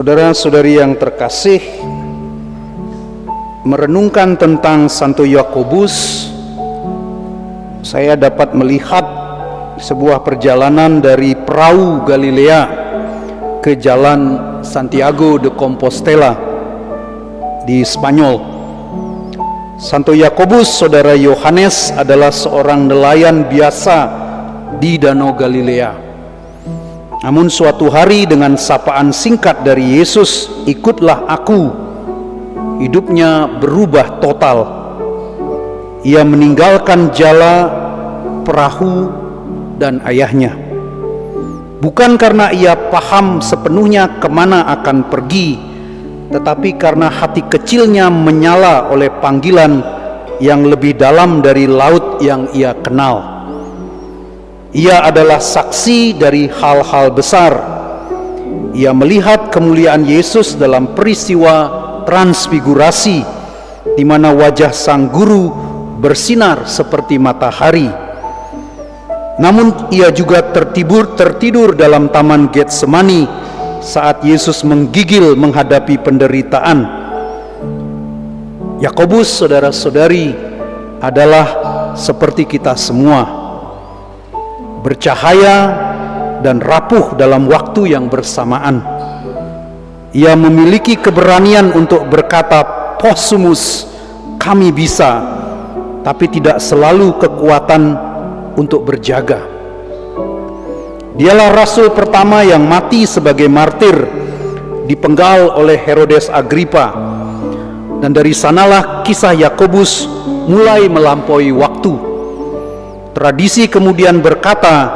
Saudara-saudari yang terkasih, merenungkan tentang Santo Yakobus, saya dapat melihat sebuah perjalanan dari perahu Galilea ke jalan Santiago de Compostela di Spanyol. Santo Yakobus, saudara Yohanes, adalah seorang nelayan biasa di Danau Galilea. Namun suatu hari dengan sapaan singkat dari Yesus, "Ikutlah aku," hidupnya berubah total. Ia meninggalkan jala, perahu, dan ayahnya. Bukan karena ia paham sepenuhnya kemana akan pergi, tetapi karena hati kecilnya menyala oleh panggilan yang lebih dalam dari laut yang ia kenal. Ia adalah saksi dari hal-hal besar. Ia melihat kemuliaan Yesus dalam peristiwa transfigurasi, di mana wajah sang guru bersinar seperti matahari. Namun ia juga tertidur dalam taman Getsemani saat Yesus menggigil menghadapi penderitaan. Yakobus, saudara-saudari, adalah seperti kita semua, bercahaya dan rapuh dalam waktu yang bersamaan. Ia memiliki keberanian untuk berkata possumus, kami bisa, tapi tidak selalu kekuatan untuk berjaga. Dialah rasul pertama yang mati sebagai martir, dipenggal oleh Herodes Agripa, dan dari sanalah kisah Yakobus mulai melampaui waktu. Tradisi kemudian berkata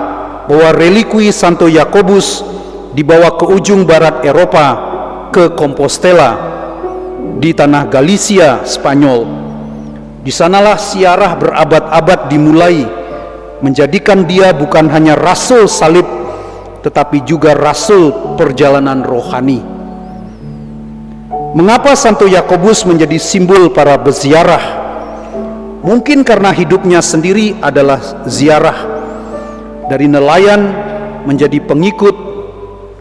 bahwa relikui Santo Yakobus dibawa ke ujung barat Eropa, ke Compostela di tanah Galicia, Spanyol. Di sanalah siarah berabad-abad dimulai, menjadikan dia bukan hanya rasul salib, tetapi juga rasul perjalanan rohani. Mengapa Santo Yakobus menjadi simbol para peziarah? Mungkin karena hidupnya sendiri adalah ziarah. Dari nelayan menjadi pengikut,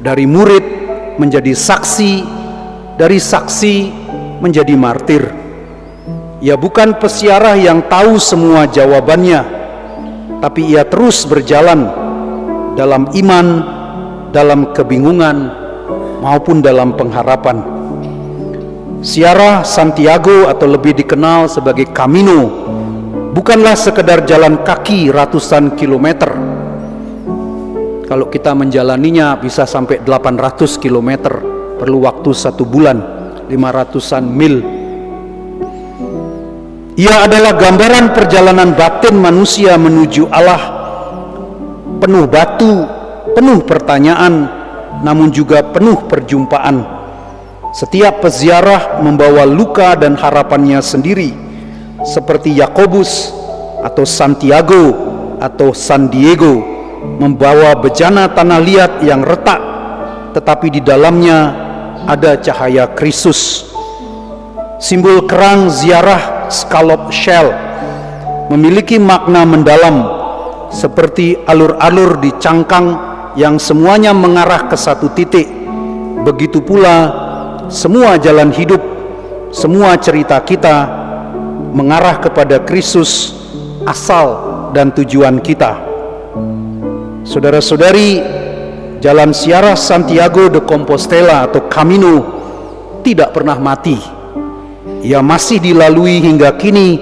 dari murid menjadi saksi, dari saksi menjadi martir. Ia bukan pesiarah yang tahu semua jawabannya, tapi ia terus berjalan dalam iman, dalam kebingungan, maupun dalam pengharapan. Siarah Santiago, atau lebih dikenal sebagai Camino, bukanlah sekedar jalan kaki ratusan kilometer. Kalau kita menjalaninya bisa sampai 800 kilometer, perlu waktu 1 bulan, 500-an mil. Ia adalah gambaran perjalanan batin manusia menuju Allah, penuh batu, penuh pertanyaan, namun juga penuh perjumpaan. Setiap peziarah membawa luka dan harapannya sendiri, seperti Yakobus atau Santiago atau San Diego membawa bejana tanah liat yang retak, tetapi di dalamnya ada cahaya Kristus. Simbol kerang ziarah scallop shell memiliki makna mendalam, seperti alur-alur di cangkang yang semuanya mengarah ke satu titik. Begitu pula semua jalan hidup, semua cerita kita mengarah kepada Kristus, asal dan tujuan kita. Saudara-saudari, jalan siarah Santiago de Compostela atau Camino tidak pernah mati. Ia masih dilalui hingga kini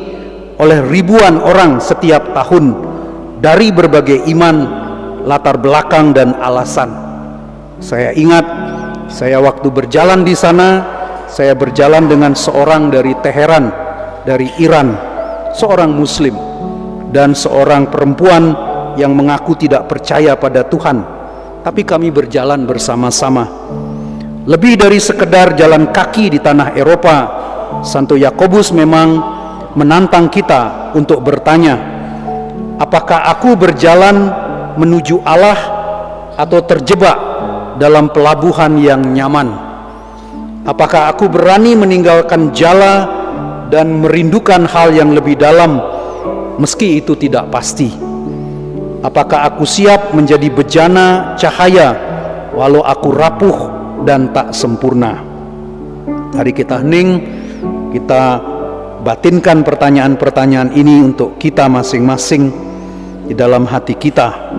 oleh ribuan orang setiap tahun dari berbagai iman, latar belakang, dan alasan. Saya ingat, saya waktu berjalan di sana, saya berjalan dengan seorang dari Teheran, dari Iran, seorang muslim, dan seorang perempuan yang mengaku tidak percaya pada Tuhan, tapi kami berjalan bersama-sama. Lebih dari sekedar jalan kaki di tanah Eropa, Santo Yakobus memang menantang kita untuk bertanya, apakah aku berjalan menuju Allah atau terjebak dalam pelabuhan yang nyaman? Apakah aku berani meninggalkan jala dan merindukan hal yang lebih dalam, meski itu tidak pasti? Apakah aku siap menjadi bejana cahaya walau aku rapuh dan tak sempurna. Mari kita hening, kita batinkan pertanyaan-pertanyaan ini untuk kita masing-masing di dalam hati kita.